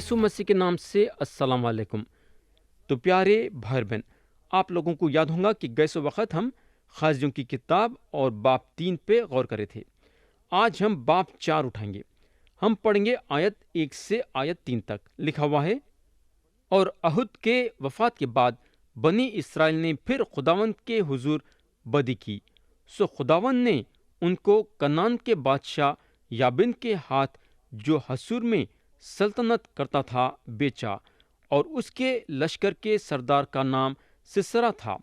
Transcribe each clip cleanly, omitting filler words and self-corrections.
یسوع مسیح کے نام سے السلام علیکم۔ تو پیارے بھائی بہن، آپ لوگوں کو یاد ہوگا کہ گئے سو وقت ہم خاصیوں کی کتاب اور باب 3 پہ غور کرے تھے۔ آج ہم باب 4 اٹھائیں گے۔ ہم پڑھیں گے آیت 1 سے آیت 3 تک۔ لکھا ہوا ہے، اور احد کے وفات کے بعد بنی اسرائیل نے پھر خداوند کے حضور بدی کی، سو خداوند نے ان کو کنعان کے بادشاہ یابین کے ہاتھ، جو حسور میں سلطنت کرتا تھا، بیچا، اور اس کے لشکر کے سردار کا نام سسرا تھا۔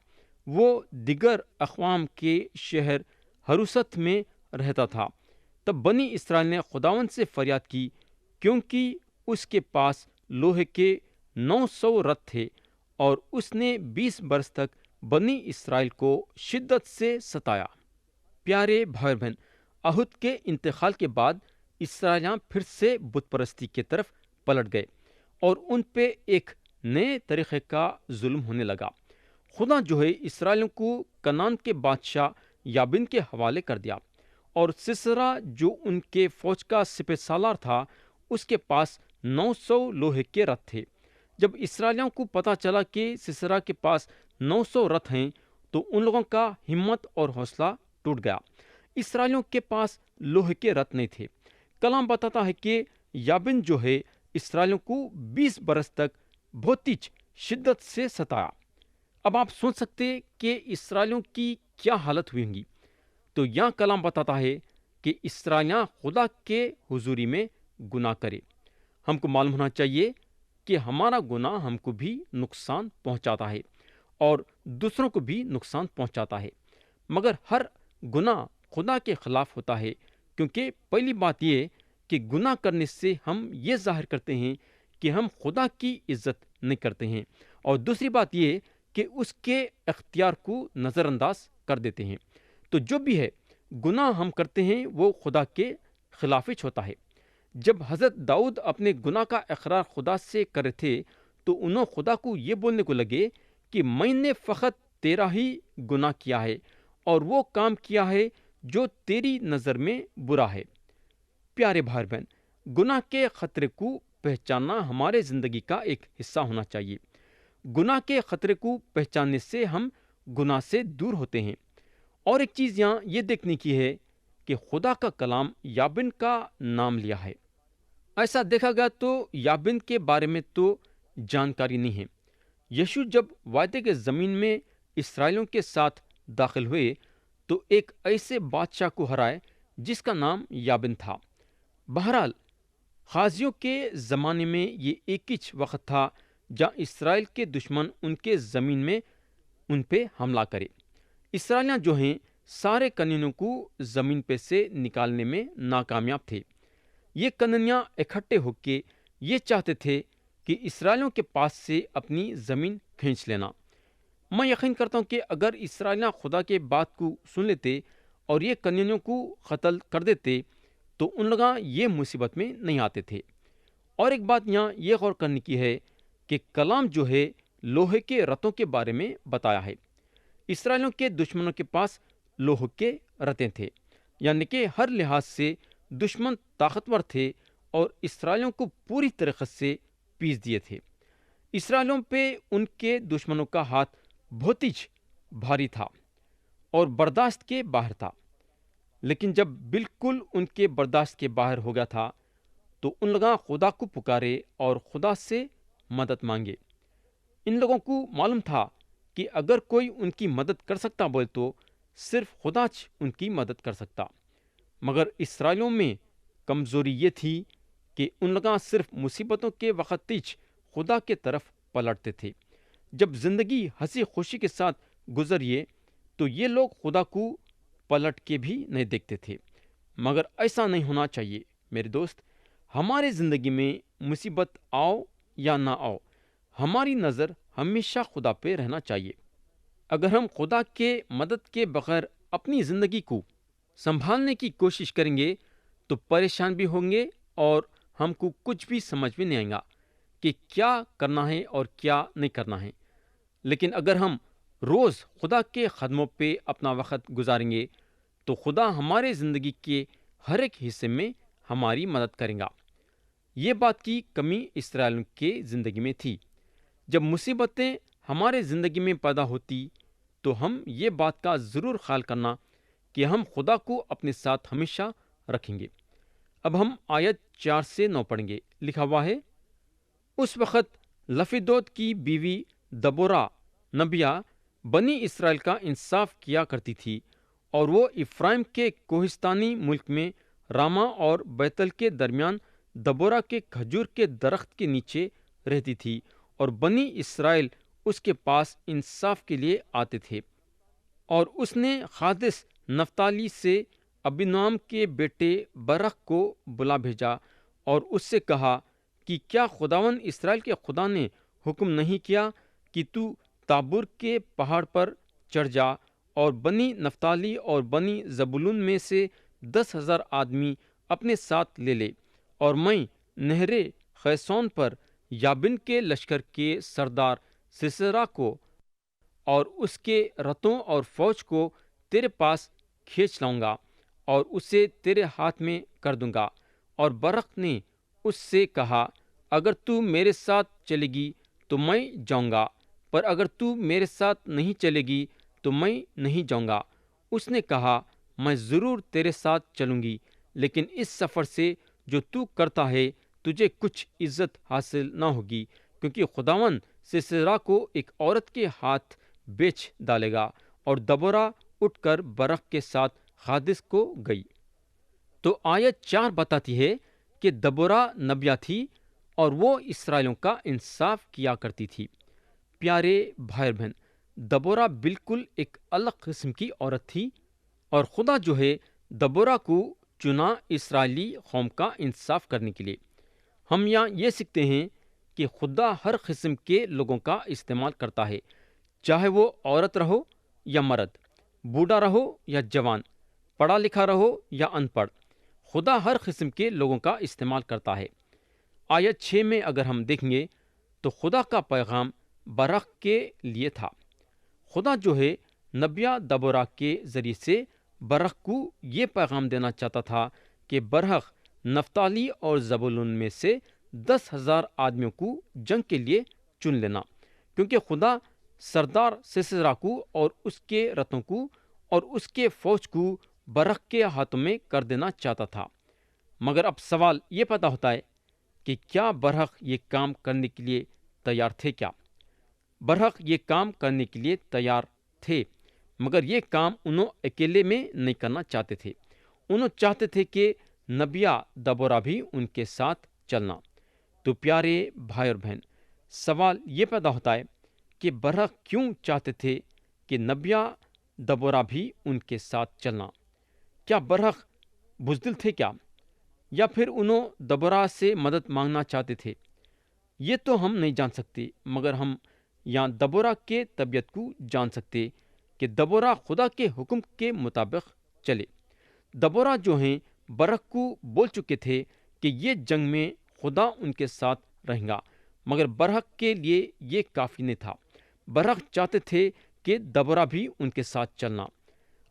وہ دیگر اقوام کے شہر حروست میں رہتا تھا۔ تب بنی اسرائیل نے خداوند سے فریاد کی، کیونکہ اس کے پاس لوہے کے 900 رتھ تھے، اور اس نے 20 برس تک بنی اسرائیل کو شدت سے ستایا۔ پیارے بھائی بہن، احد کے انتقال کے بعد اسرائیلیاں پھر سے بت پرستی کی طرف پلٹ گئے، اور ان پہ ایک نئے طریقے کا ظلم ہونے لگا۔ خدا جو ہے اسرائیلیوں کو کنعان کے بادشاہ یابین کے حوالے کر دیا، اور سسرا جو ان کے فوج کا سپہ سالار تھا، اس کے پاس 900 لوہے کے رتھ تھے۔ جب اسرائیلیوں کو پتا چلا کہ سسرا کے پاس 900 رتھ ہیں، تو ان لوگوں کا ہمت اور حوصلہ ٹوٹ گیا۔ اسرائیلیوں کے پاس لوہے کے رتھ نہیں تھے۔ کلام بتاتا ہے کہ یابین جو ہے اسرائیلیوں کو 20 برس تک بہت ہی شدت سے ستایا۔ اب آپ سوچ سکتے کہ اسرائیلیوں کی کیا حالت ہوئی ہوگی۔ تو یہاں کلام بتاتا ہے کہ اسرائیلیاں خدا کے حضوری میں گناہ کرے۔ ہم کو معلوم ہونا چاہیے کہ ہمارا گناہ ہم کو بھی نقصان پہنچاتا ہے، اور دوسروں کو بھی نقصان پہنچاتا ہے، مگر ہر گناہ خدا کے خلاف ہوتا ہے، کیونکہ پہلی بات یہ کہ گناہ کرنے سے ہم یہ ظاہر کرتے ہیں کہ ہم خدا کی عزت نہیں کرتے ہیں، اور دوسری بات یہ کہ اس کے اختیار کو نظر انداز کر دیتے ہیں۔ تو جو بھی ہے گناہ ہم کرتے ہیں وہ خدا کے خلاف ہوتا ہے۔ جب حضرت داؤد اپنے گناہ کا اقرار خدا سے کرے تھے، تو انہوں خدا کو یہ بولنے کو لگے کہ میں نے فقط تیرا ہی گناہ کیا ہے، اور وہ کام کیا ہے جو تیری نظر میں برا ہے۔ پیارے بھائی بہن، گناہ کے خطرے کو پہچاننا ہمارے زندگی کا ایک حصہ ہونا چاہیے۔ گناہ کے خطرے کو پہچاننے سے ہم گناہ سے دور ہوتے ہیں۔ اور ایک چیز یہاں یہ دیکھنے کی ہے کہ خدا کا کلام یابین کا نام لیا ہے۔ ایسا دیکھا گیا تو یابین کے بارے میں تو جانکاری نہیں ہے۔ یشوع جب وعدے کے زمین میں اسرائیلیوں کے ساتھ داخل ہوئے تو ایک ایسے بادشاہ کو ہرائے جس کا نام یابین تھا۔ بہرحال غازیوں کے زمانے میں یہ ایک ہی وقت تھا جہاں اسرائیل کے دشمن ان کے زمین میں ان پہ حملہ کرے۔ اسرائیلیاں جو ہیں سارے کنعانیوں کو زمین پہ سے نکالنے میں ناکامیاب تھے۔ یہ کنعانیاں اکٹھے ہو کے یہ چاہتے تھے کہ اسرائیلیوں کے پاس سے اپنی زمین کھینچ لینا۔ میں یقین کرتا ہوں کہ اگر اسرائیلیاں خدا کے بات کو سن لیتے اور یہ کنعانیوں کو قتل کر دیتے تو ان لوگ یہ مصیبت میں نہیں آتے تھے۔ اور ایک بات یہاں یہ غور کرنے کی ہے کہ کلام جو ہے لوہے کے رتھوں کے بارے میں بتایا ہے۔ اسرائیلیوں کے دشمنوں کے پاس لوہے کے رتھیں تھے، یعنی کہ ہر لحاظ سے دشمن طاقتور تھے اور اسرائیلیوں کو پوری طریقے سے پیس دیے تھے۔ اسرائیلیوں پہ ان کے دشمنوں کا ہاتھ بہت ہی بھاری تھا اور برداشت کے باہر تھا، لیکن جب بالکل ان کے برداشت کے باہر ہو گیا تھا تو ان لوگوں خدا کو پکارے اور خدا سے مدد مانگے۔ ان لوگوں کو معلوم تھا کہ اگر کوئی ان کی مدد کر سکتا بولے تو صرف خدا ان کی مدد کر سکتا، مگر اسرائیلیوں میں کمزوری یہ تھی کہ ان لوگوں صرف مصیبتوں کے وقت خدا کے طرف پلٹتے تھے۔ جب زندگی ہنسی خوشی کے ساتھ گزریے تو یہ لوگ خدا کو پلٹ کے بھی نہیں دیکھتے تھے، مگر ایسا نہیں ہونا چاہیے میرے دوست۔ ہمارے زندگی میں مصیبت آؤ یا نہ آؤ، ہماری نظر ہمیشہ خدا پہ رہنا چاہیے۔ اگر ہم خدا کے مدد کے بغیر اپنی زندگی کو سنبھالنے کی کوشش کریں گے تو پریشان بھی ہوں گے، اور ہم کو کچھ بھی سمجھ میں نہیں آئے گا کہ کیا کرنا ہے اور کیا نہیں کرنا ہے۔ لیکن اگر ہم روز خدا کے قدموں پہ اپنا وقت گزاریں گے تو خدا ہمارے زندگی کے ہر ایک حصے میں ہماری مدد کرے گا۔ یہ بات کی کمی اسرائیلیوں کے زندگی میں تھی۔ جب مصیبتیں ہمارے زندگی میں پیدا ہوتی تو ہم یہ بات کا ضرور خیال کرنا کہ ہم خدا کو اپنے ساتھ ہمیشہ رکھیں گے۔ اب ہم آیت 4 سے 9 پڑھیں گے۔ لکھا ہوا ہے، اس وقت لفیدوت کی بیوی دبورا نبیہ بنی اسرائیل کا انصاف کیا کرتی تھی، اور وہ افرائیم کے کوہستانی ملک میں راما اور بیتل کے درمیان دبورا کے کھجور کے درخت کے نیچے رہتی تھی، اور بنی اسرائیل اس کے پاس انصاف کے لیے آتے تھے۔ اور اس نے قادس نفتالی سے ابینوام کے بیٹے برق کو بلا بھیجا اور اس سے کہا کہ کیا خداوند اسرائیل کے خدا نے حکم نہیں کیا کہ تو تابور کے پہاڑ پر چڑھ جا اور بنی نفتالی اور بنی زبولون میں سے 10,000 آدمی اپنے ساتھ لے لے، اور میں نہر خیسون پر یابین کے لشکر کے سردار سیسرا کو اور اس کے رتھوں اور فوج کو تیرے پاس کھینچ لاؤں گا اور اسے تیرے ہاتھ میں کر دوں گا۔ اور برق نے اس سے کہا، اگر تو میرے ساتھ چلے گی تو میں جاؤں گا، پر اگر تو میرے ساتھ نہیں چلے گی تو میں نہیں جاؤں گا۔ اس نے کہا، میں ضرور تیرے ساتھ چلوں گی، لیکن اس سفر سے جو تو کرتا ہے تجھے کچھ عزت حاصل نہ ہوگی، کیونکہ خداوند سیسرا کو ایک عورت کے ہاتھ بیچ ڈالے گا۔ اور دبورا اٹھ کر برق کے ساتھ قادس کو گئی۔ تو آیت 4 بتاتی ہے کہ دبورا نبیہ تھی اور وہ اسرائیلیوں کا انصاف کیا کرتی تھی۔ پیارے بھائی بہن، دبورا بالکل ایک الگ قسم کی عورت تھی، اور خدا جو ہے دبورا کو چنا اسرائیلی قوم کا انصاف کرنے کے لیے۔ ہم یہاں یہ سیکھتے ہیں کہ خدا ہر قسم کے لوگوں کا استعمال کرتا ہے، چاہے وہ عورت رہو یا مرد، بوڑھا رہو یا جوان، پڑھا لکھا رہو یا ان پڑھ، خدا ہر قسم کے لوگوں کا استعمال کرتا ہے۔ آیت 6 میں اگر ہم دیکھیں گے تو خدا کا پیغام برق کے لیے تھا۔ خدا جو ہے نبیہ دبورا کے ذریعے سے برق کو یہ پیغام دینا چاہتا تھا کہ برق نفتالی اور زبولون میں سے 10,000 آدمیوں کو جنگ کے لیے چن لینا، کیونکہ خدا سردار سیسرا کو اور اس کے رتھوں کو اور اس کے فوج کو برق کے ہاتھوں میں کر دینا چاہتا تھا۔ مگر اب سوال یہ پیدا ہوتا ہے کہ کیا برق یہ کام کرنے کے لیے تیار تھے؟ کیا برق یہ کام کرنے کے لیے تیار تھے؟ مگر یہ کام انہوں اکیلے میں نہیں کرنا چاہتے تھے، انہوں چاہتے تھے کہ نبیہ دبورا بھی ان کے ساتھ چلنا۔ تو پیارے بھائی اور بہن، سوال یہ پیدا ہوتا ہے کہ برق کیوں چاہتے تھے کہ نبیہ دبورا بھی ان کے ساتھ چلنا؟ کیا برق بزدل تھے کیا؟ یا پھر انہوں دبورا سے مدد مانگنا چاہتے تھے؟ یہ تو ہم نہیں جان سکتے، مگر ہم یہاں دبورا کے طبیعت کو جان سکتے کہ دبورا خدا کے حکم کے مطابق چلے۔ دبورا جو ہیں برق کو بول چکے تھے کہ یہ جنگ میں خدا ان کے ساتھ رہیں گا، مگر برق کے لیے یہ کافی نہیں تھا۔ برق چاہتے تھے کہ دبورا بھی ان کے ساتھ چلنا۔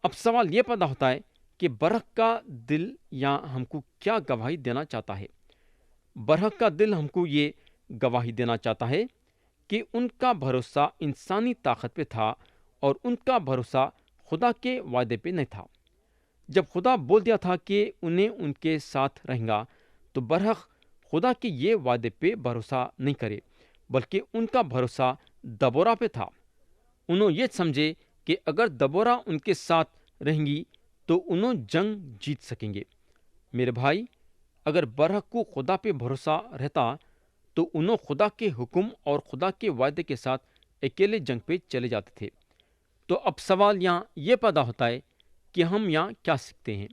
اب سوال یہ پیدا ہوتا ہے کہ برق کا دل یہاں ہم کو کیا گواہی دینا چاہتا ہے؟ برق کا دل ہم کو یہ گواہی دینا چاہتا ہے کہ ان کا بھروسہ انسانی طاقت پہ تھا اور ان کا بھروسہ خدا کے وعدے پہ نہیں تھا۔ جب خدا بول دیا تھا کہ انہیں ان کے ساتھ رہیں گا، تو برق خدا کے یہ وعدے پہ بھروسہ نہیں کرے، بلکہ ان کا بھروسہ دبورا پہ تھا۔ انہوں یہ سمجھے کہ اگر دبورا ان کے ساتھ رہیں گی تو انہوں جنگ جیت سکیں گے۔ میرے بھائی، اگر برق کو خدا پہ بھروسہ رہتا تو انہوں خدا کے حکم اور خدا کے وعدے کے ساتھ اکیلے جنگ پہ چلے جاتے تھے۔ تو اب سوال یہاں یہ پیدا ہوتا ہے کہ ہم یہاں کیا سیکھتے ہیں؟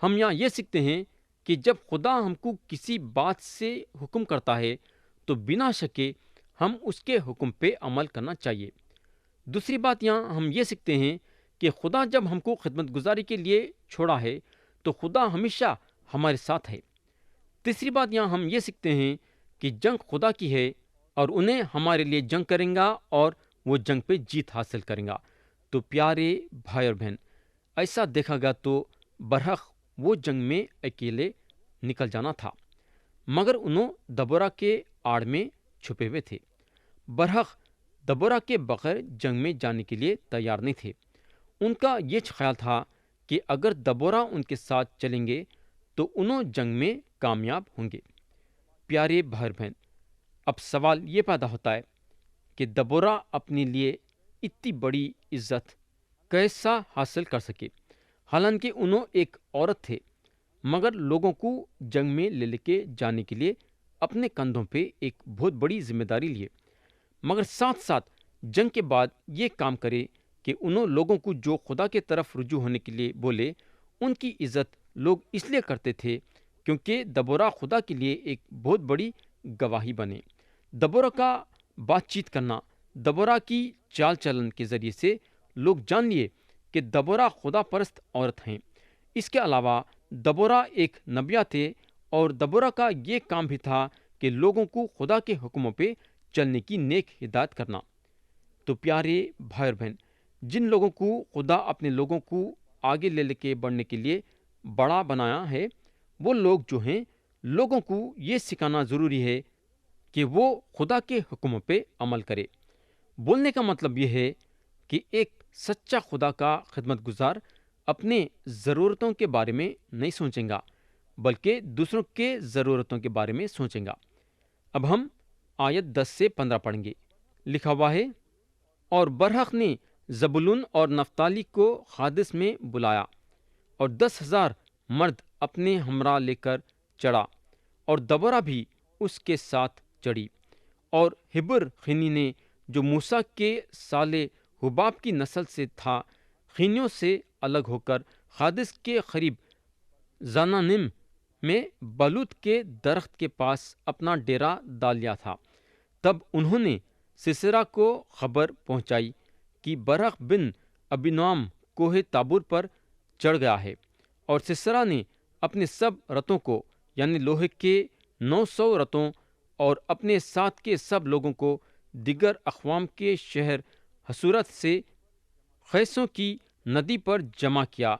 ہم یہاں یہ سیکھتے ہیں کہ جب خدا ہم کو کسی بات سے حکم کرتا ہے تو بنا شکے ہم اس کے حکم پہ عمل کرنا چاہیے۔ دوسری بات یہاں ہم یہ سیکھتے ہیں کہ خدا جب ہم کو خدمت گزاری کے لیے چھوڑا ہے تو خدا ہمیشہ ہمارے ساتھ ہے۔ تیسری بات یہاں ہم یہ سیکھتے ہیں کہ جنگ خدا کی ہے اور انہیں ہمارے لیے جنگ کریں گا اور وہ جنگ پہ جیت حاصل کریں گا۔ تو پیارے بھائی اور بہن، ایسا دیکھا گیا تو برق وہ جنگ میں اکیلے نکل جانا تھا۔ مگر انہوں دبورا کے آڑ میں چھپے ہوئے تھے۔ برحق دبورا کے بغیر جنگ میں جانے کے لیے تیار نہیں تھے۔ ان کا یہ خیال تھا کہ اگر دبورا ان کے ساتھ چلیں گے تو انہوں جنگ میں کامیاب ہوں گے۔ پیارے بھائی بہن، اب سوال یہ پیدا ہوتا ہے کہ دبورا اپنے لیے اتنی بڑی عزت کیسا حاصل کر سکے؟ حالانکہ انہوں ایک عورت تھے، مگر لوگوں کو جنگ میں لے کے جانے کے لیے اپنے کندھوں پہ ایک بہت بڑی ذمہ داری لیے، مگر ساتھ ساتھ جنگ کے بعد یہ کام کرے کہ انہوں لوگوں کو جو خدا کے طرف رجوع ہونے کے لیے بولے۔ ان کی عزت لوگ اس لیے کرتے تھے کیونکہ دبورا خدا کے لیے ایک بہت بڑی گواہی بنے۔ دبورا کا بات چیت کرنا، دبورا کی چال چلن کے ذریعے سے لوگ جان لیے کہ دبورا خدا پرست عورت ہیں۔ اس کے علاوہ دبورا ایک نبیہ تھے، اور دبورا کا یہ کام بھی تھا کہ لوگوں کو خدا کے حکموں پہ چلنے کی نیک ہدایت کرنا۔ تو پیارے بھائی اور بہن، جن لوگوں کو خدا اپنے لوگوں کو آگے لے کے بڑھنے کے لیے بڑا بنایا ہے، وہ لوگ جو ہیں، لوگوں کو یہ سکھانا ضروری ہے کہ وہ خدا کے حکموں پہ عمل کرے۔ بولنے کا مطلب یہ ہے کہ ایک سچا خدا کا خدمت گزار اپنے ضرورتوں کے بارے میں نہیں سوچیں گا، بلکہ دوسروں کے ضرورتوں کے بارے میں سوچیں گا۔ اب ہم آیت 10 سے 15 پڑھیں گے۔ لکھا ہوا ہے، اور برحق نے زبولون اور نفتالی کو قادس میں بلایا، اور 10,000 مرد اپنے ہمراہ لے کر چڑھا، اور دبورا بھی اس کے ساتھ چڑھی۔ اور ہبر خینی نے، جو موسیٰ کے سالے حباب کی نسل سے تھا، خینیوں سے الگ ہو کر قادس کے قریب زانانم میں بلوت کے درخت کے پاس اپنا ڈیرا ڈال لیا تھا۔ تب انہوں نے سیسرا کو خبر پہنچائی کہ برق بن ابینوام کوہ تابور پر چڑھ گیا ہے، اور سیسرا نے اپنے سب رتھوں کو، یعنی لوہے کے 900 رتھوں، اور اپنے ساتھ کے سب لوگوں کو دیگر اقوام کے شہر حسورت سے خیسوں کی ندی پر جمع کیا۔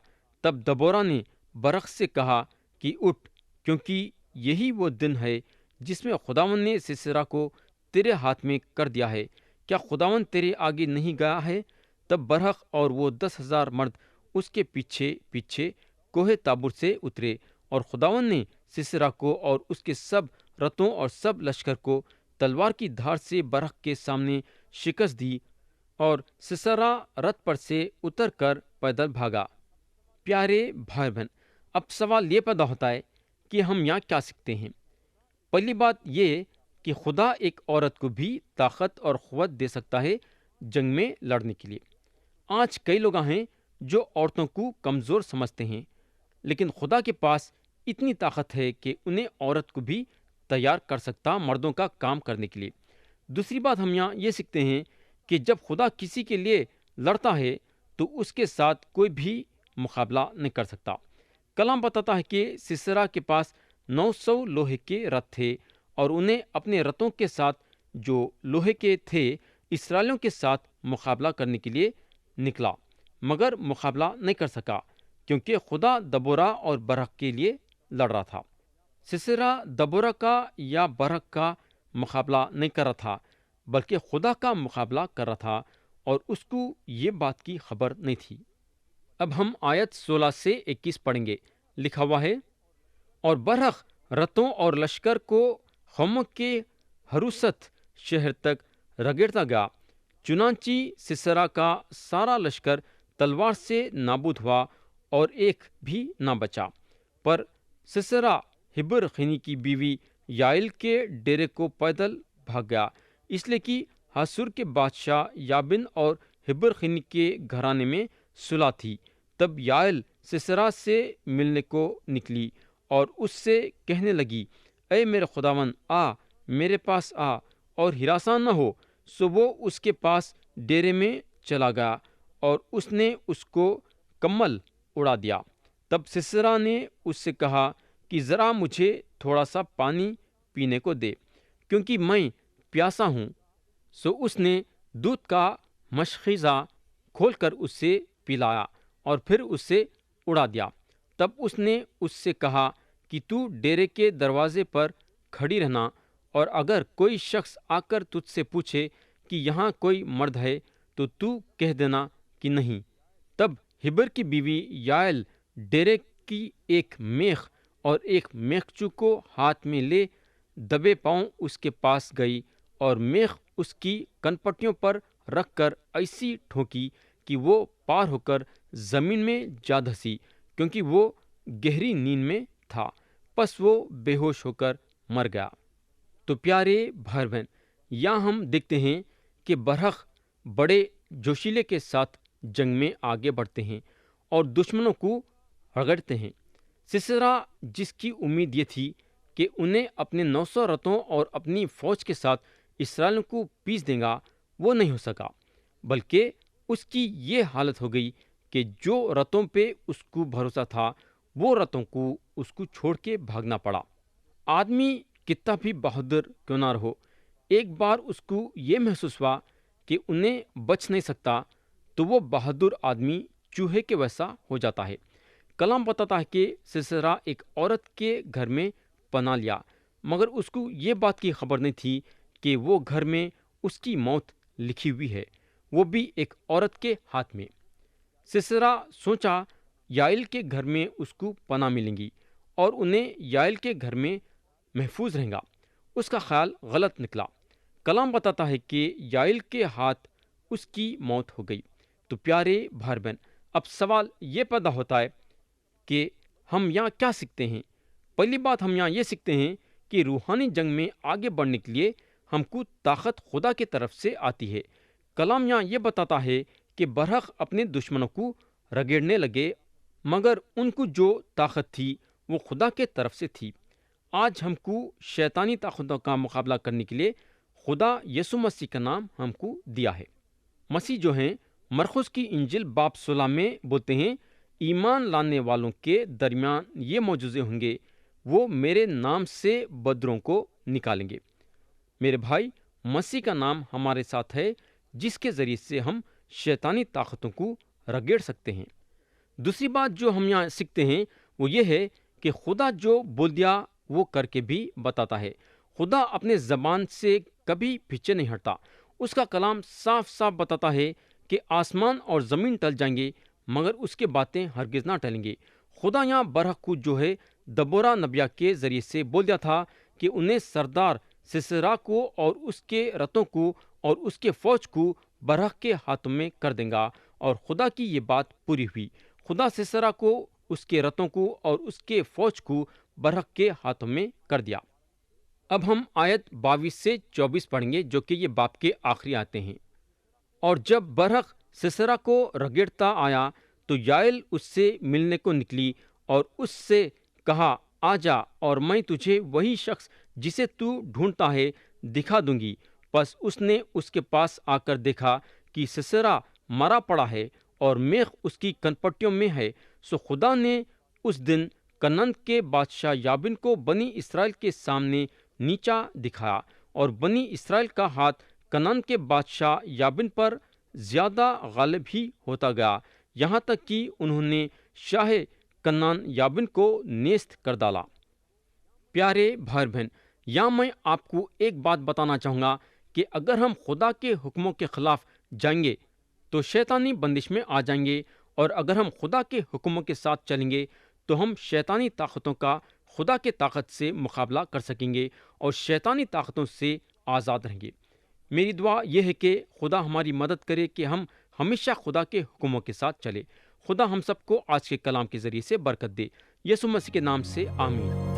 تب دبورا نے برق سے کہا کہ اٹھ، کیونکہ یہی وہ دن ہے جس میں خداوند نے سیسرا کو تیرے ہاتھ میں کر دیا ہے۔ کیا خداوند تیرے آگے نہیں گیا ہے؟ تب برق اور وہ 10,000 مرد اس کے پیچھے پیچھے کوہ تابور سے اترے، اور خداوند نے سیسرا کو اور اس کے سب رتھوں اور سب لشکر کو تلوار کی دھار سے برق کے سامنے شکست دی، اور سیسرا رتھ پر سے اتر کر پیدل بھاگا۔ پیارے بھائی بہن، اب سوال یہ پیدا ہوتا ہے کہ ہم یہاں کیا سیکھتے ہیں؟ پہلی بات یہ کہ خدا ایک عورت کو بھی طاقت اور قوت دے سکتا ہے جنگ میں لڑنے کے لیے۔ آج کئی لوگ ہیں جو عورتوں کو کمزور سمجھتے ہیں، لیکن خدا کے پاس اتنی طاقت ہے کہ انہیں عورت کو بھی تیار کر سکتا مردوں کا کام کرنے کے لیے۔ دوسری بات ہم یہاں یہ سیکھتے ہیں کہ جب خدا کسی کے لیے لڑتا ہے تو اس کے ساتھ کوئی بھی مقابلہ نہیں کر سکتا۔ کلام بتاتا ہے کہ سیسرا کے پاس 900 لوہے کے رتھ تھے، اور انہیں اپنے رتھوں کے ساتھ جو لوہے کے تھے اسرائیلیوں کے ساتھ مقابلہ کرنے کے لیے نکلا، مگر مقابلہ نہیں کر سکا کیونکہ خدا دبورا اور برق کے لیے لڑ رہا تھا۔ سیسرا دبورا کا یا برق کا مقابلہ نہیں کر رہا تھا، بلکہ خدا کا مقابلہ کر رہا تھا، اور اس کو یہ بات کی خبر نہیں تھی۔ اب ہم آیت 16 سے 21 پڑھیں گے۔ لکھا ہوا ہے، اور برق رتھوں اور لشکر کو قوموں کے حروست شہر تک رگڑتا گیا، چنانچہ سیسرا کا سارا لشکر تلوار سے نابود ہوا اور ایک بھی نہ بچا۔ پر سیسرا ہبر خینی کی بیوی یائل کے ڈیرے کو پیدل بھاگ گیا، اس لیے کہ حاسور کے بادشاہ یابین اور ہبر خینی کے گھرانے میں صلح تھی۔ تب یائل سیسرا سے ملنے کو نکلی اور اس سے کہنے لگی، اے میرے خداوند، آ میرے پاس آ اور ہراساں نہ ہو۔ سو وہ اس کے پاس ڈیرے میں چلا گیا، اور اس نے اس کو کمل اڑا دیا۔ تب سیسرا نے اس سے کہا کہ ذرا مجھے تھوڑا سا پانی پینے کو دے، کیونکہ میں پیاسا ہوں۔ سو اس نے دودھ کا مشخیزہ کھول کر اس سے پلایا اور پھر اس سے اڑا دیا۔ تب اس نے اس سے کہا کہ تو ڈیرے کے دروازے پر کھڑی رہنا، اور اگر کوئی شخص آ کر تجھ سے پوچھے کہ یہاں کوئی مرد ہے تو کہہ دینا کہ نہیں۔ تب ہبر کی بیوی یائل ڈیرے کی ایک میخ اور ایک میخچو کو ہاتھ میں لے دبے پاؤں اس کے پاس گئی اور میخ اس کی کنپٹیوں پر رکھ کر ایسی ٹھونکی کہ وہ پار ہو کر زمین میں جا دھسی، کیونکہ وہ گہری نیند میں تھا، پس وہ بے ہوش ہو کر مر گیا۔ تو پیارے بھائی بہن، یہاں ہم دیکھتے ہیں کہ برحق بڑے جوشیلے کے ساتھ جنگ میں آگے بڑھتے ہیں اور دشمنوں کو رگڑتے ہیں۔ سسرا، جس کی امید یہ تھی کہ انہیں اپنے 900 رتھوں اور اپنی فوج کے ساتھ اسرائیلیوں کو پیس دے گا، وہ نہیں ہو سکا، بلکہ اس کی یہ حالت ہو گئی کہ جو رتھوں پہ اس کو بھروسہ تھا وہ رتھوں کو اس کو چھوڑ کے بھاگنا پڑا۔ آدمی کتنا بھی بہادر کیوں نہ رہو، ایک بار اس کو یہ محسوس ہوا کہ انہیں بچ نہیں سکتا تو وہ بہادر آدمی چوہے کے ویسا ہو جاتا ہے۔ کلام بتاتا ہے کہ سسرا ایک عورت کے گھر میں پناہ لیا، مگر اس کو یہ بات کی خبر نہیں تھی کہ وہ گھر میں اس کی موت لکھی ہوئی ہے، وہ بھی ایک عورت کے ہاتھ میں۔ سسرا سوچا یائل کے گھر میں اس کو پناہ ملیں گی اور انہیں یائل کے گھر میں محفوظ رہیں گا۔ اس کا خیال غلط نکلا۔ کلام بتاتا ہے کہ یائل کے ہاتھ اس کی موت ہو گئی۔ تو پیارے بھائی بہن، اب سوال یہ پیدا ہوتا ہے کہ ہم یہاں کیا سیکھتے ہیں؟ پہلی بات ہم یہاں یہ سیکھتے ہیں کہ روحانی جنگ میں آگے بڑھنے کے لیے ہم کو طاقت خدا کی طرف سے آتی ہے۔ کلام یہاں یہ بتاتا ہے کہ برحق اپنے دشمنوں کو رگڑنے لگے، مگر ان کو جو طاقت تھی وہ خدا کے طرف سے تھی۔ آج ہم کو شیطانی طاقتوں کا مقابلہ کرنے کے لیے خدا یسوع مسیح کا نام ہم کو دیا ہے۔ مسیح جو ہیں، مرقس کی انجیل باب 16 میں بولتے ہیں، ایمان لانے والوں کے درمیان یہ معجزے ہوں گے، وہ میرے نام سے بدروں کو نکالیں گے۔ میرے بھائی، مسیح کا نام ہمارے ساتھ ہے، جس کے ذریعے سے ہم شیطانی طاقتوں کو رگڑ سکتے ہیں۔ دوسری بات جو ہم یہاں سیکھتے ہیں وہ یہ ہے کہ خدا جو بول دیا وہ کر کے بھی بتاتا ہے۔ خدا اپنے زبان سے کبھی پیچھے نہیں ہٹتا۔ اس کا کلام صاف صاف بتاتا ہے کہ آسمان اور زمین ٹل جائیں گے مگر اس کی باتیں ہرگز نہ ٹلیں گے۔ خدا یہاں برحق کو جو ہے دبورہ نبیہ کے ذریعے سے بول دیا تھا کہ انہیں سردار سسرا کو اور اس کے رتھوں کو اور اس کے فوج کو برحق کے ہاتھوں میں کر دیں گا، اور خدا کی یہ بات پوری ہوئی۔ خدا سسرا کو، اس کے رتھوں کو اور اس کے فوج کو برحق کے ہاتھوں میں کر دیا۔ اب ہم آیت 22 سے 24 پڑھیں گے، جو کہ یہ باب کے آخری آتے ہیں۔ اور جب برحق سسرا کو رگڑتا آیا تو یائل اس سے ملنے کو نکلی اور اس سے کہا، آ جا اور میں تجھے وہی شخص جسے تو ڈھونڈتا ہے دکھا دوں گی۔ پس اس نے اس کے پاس آ کر دیکھا کہ سسرا مرا پڑا ہے اور میخ اس کی کنپٹیوں میں ہے۔ سو خدا نے اس دن کنعان کے بادشاہ یابین کو بنی اسرائیل کے سامنے نیچا دکھایا، اور بنی اسرائیل کا ہاتھ کنعان کے بادشاہ یابین پر زیادہ غالب ہی ہوتا گیا، یہاں تک کہ انہوں نے شاہ کنعان یابین کو نیست کر ڈالا۔ پیارے بھائی بہن، یہاں میں آپ کو ایک بات بتانا چاہوں گا کہ اگر ہم خدا کے حکموں کے خلاف جائیں گے تو شیطانی بندش میں آ جائیں گے، اور اگر ہم خدا کے حکموں کے ساتھ چلیں گے تو ہم شیطانی طاقتوں کا خدا کے طاقت سے مقابلہ کر سکیں گے اور شیطانی طاقتوں سے آزاد رہیں گے۔ میری دعا یہ ہے کہ خدا ہماری مدد کرے کہ ہم ہمیشہ خدا کے حکموں کے ساتھ چلے۔ خدا ہم سب کو آج کے کلام کے ذریعے سے برکت دے۔ یسوع مسیح کے نام سے آمین۔